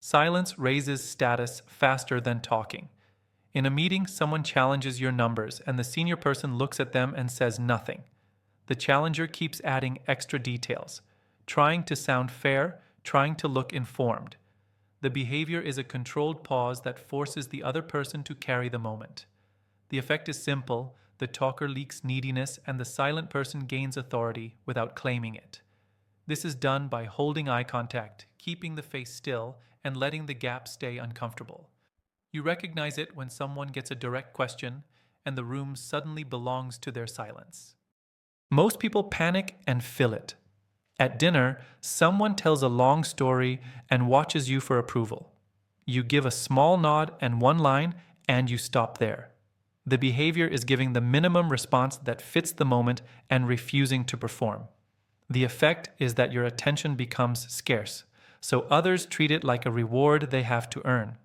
Silence raises status faster than talking. In a meeting, someone challenges your numbers, and the senior person looks at them and says nothing. The challenger keeps adding extra details, trying to sound fair, trying to look informed. The behavior is a controlled pause that forces the other person to carry the moment. The effect is simple: the talker leaks neediness, and the silent person gains authority without claiming it. This is done by holding eye contact, keeping the face still, and letting the gap stay uncomfortable. You recognize it when someone gets a direct question and the room suddenly belongs to their silence. Most people panic and fill it. At dinner, someone tells a long story and watches you for approval. You give a small nod and one line, and you stop there. The behavior is giving the minimum response that fits the moment and refusing to perform. The effect is that your attention becomes scarce, so others treat it like a reward they have to earn.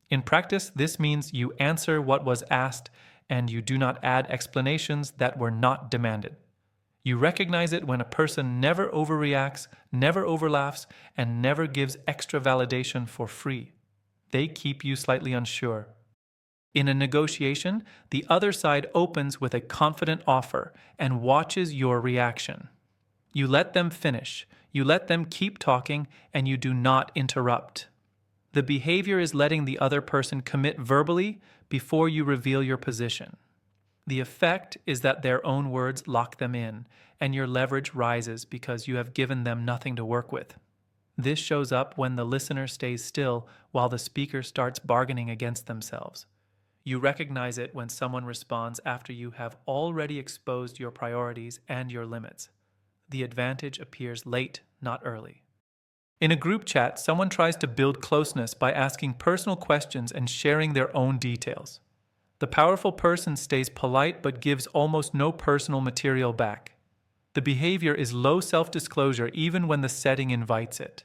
In practice, this means you answer what was asked and you do not add explanations that were not demanded. You recognize it when a person never overreacts, never overlaughs, and never gives extra validation for free. They keep you slightly unsure. In a negotiation, the other side opens with a confident offer and watches your reaction. You let them finish, you let them keep talking, and you do not interrupt. The behavior is letting the other person commit verbally before you reveal your position. The effect is that their own words lock them in, and your leverage rises because you have given them nothing to work with. This shows up when the listener stays still while the speaker starts bargaining against themselves. You recognize it when someone responds after you have already exposed your priorities and your limits. The advantage appears late, not early. In a group chat, someone tries to build closeness by asking personal questions and sharing their own details. The powerful person stays polite but gives almost no personal material back. The behavior is low self-disclosure even when the setting invites it.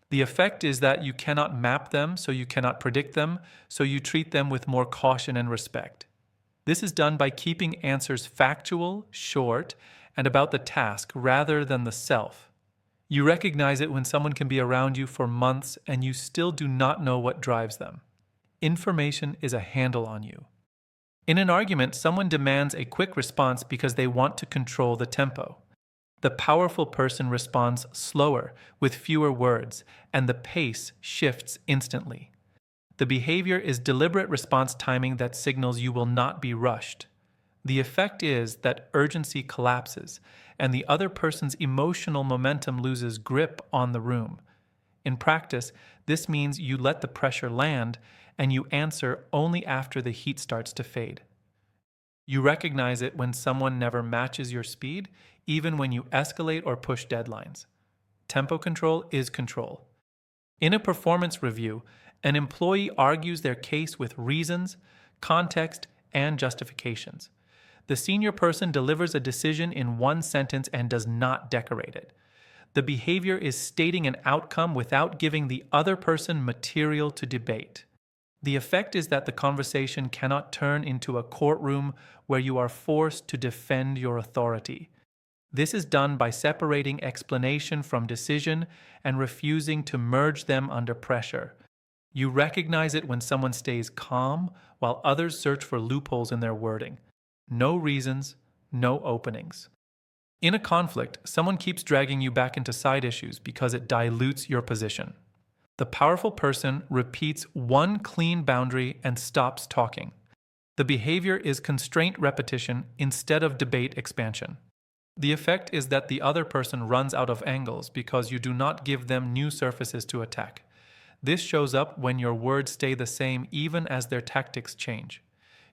The effect is that you cannot map them, so you cannot predict them, so you treat them with more caution and respect. This is done by keeping answers factual, short, and about the task rather than the self. You recognize it when someone can be around you for months and you still do not know what drives them. Information is a handle on you. In an argument, someone demands a quick response because they want to control the tempo. The powerful person responds slower, with fewer words, and the pace shifts instantly. The behavior is deliberate response timing that signals you will not be rushed. The effect is that urgency collapses, and the other person's emotional momentum loses grip on the room. In practice, this means you let the pressure land, and you answer only after the heat starts to fade. You recognize it when someone never matches your speed, even when you escalate or push deadlines. Tempo control is control. In a performance review, an employee argues their case with reasons, context, and justifications. The senior person delivers a decision in one sentence and does not decorate it. The behavior is stating an outcome without giving the other person material to debate. The effect is that the conversation cannot turn into a courtroom where you are forced to defend your authority. This is done by separating explanation from decision and refusing to merge them under pressure. You recognize it when someone stays calm while others search for loopholes in their wording. No reasons, no openings. In a conflict, someone keeps dragging you back into side issues because it dilutes your position. The powerful person repeats one clean boundary and stops talking. The behavior is constraint repetition instead of debate expansion. The effect is that the other person runs out of angles because you do not give them new surfaces to attack. This shows up when your words stay the same even as their tactics change.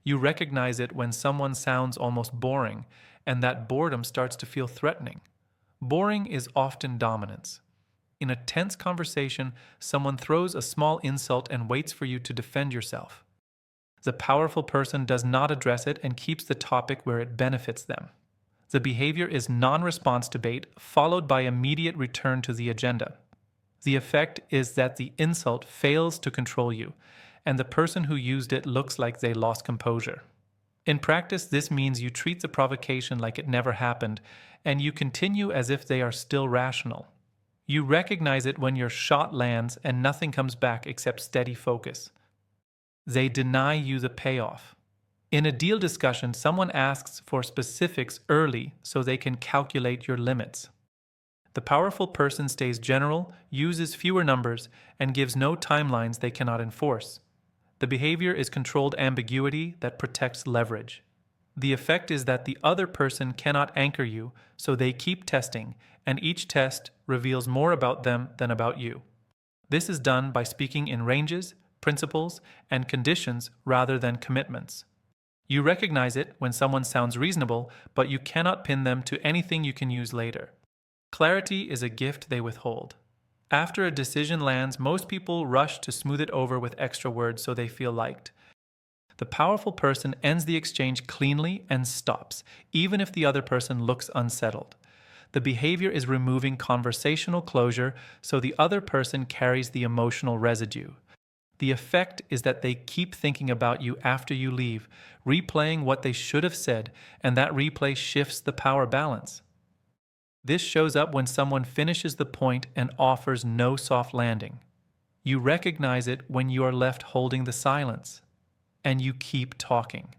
You recognize it when someone sounds almost boring, and that boredom starts to feel threatening. Boring is often dominance. In a tense conversation, someone throws a small insult and waits for you to defend yourself. The powerful person does not address it and keeps the topic where it benefits them. The behavior is non-response debate followed by immediate return to the agenda. The effect is that the insult fails to control you, and the person who used it looks like they lost composure. In practice, this means you treat the provocation like it never happened, and you continue as if they are still rational. You recognize it when your shot lands and nothing comes back except steady focus. They deny you the payoff. In a deal discussion, someone asks for specifics early so they can calculate your limits. The powerful person stays general, uses fewer numbers, and gives no timelines they cannot enforce. The behavior is controlled ambiguity that protects leverage. The effect is that the other person cannot anchor you, so they keep testing, and each test reveals more about them than about you. This is done by speaking in ranges, principles, and conditions rather than commitments. You recognize it when someone sounds reasonable, but you cannot pin them to anything you can use later. Clarity is a gift they withhold. After a decision lands, most people rush to smooth it over with extra words so they feel liked. The powerful person ends the exchange cleanly and stops, even if the other person looks unsettled. The behavior is removing conversational closure so the other person carries the emotional residue. The effect is that they keep thinking about you after you leave, replaying what they should have said, and that replay shifts the power balance. This shows up when someone finishes the point and offers no soft landing. You recognize it when you are left holding the silence, and you keep talking.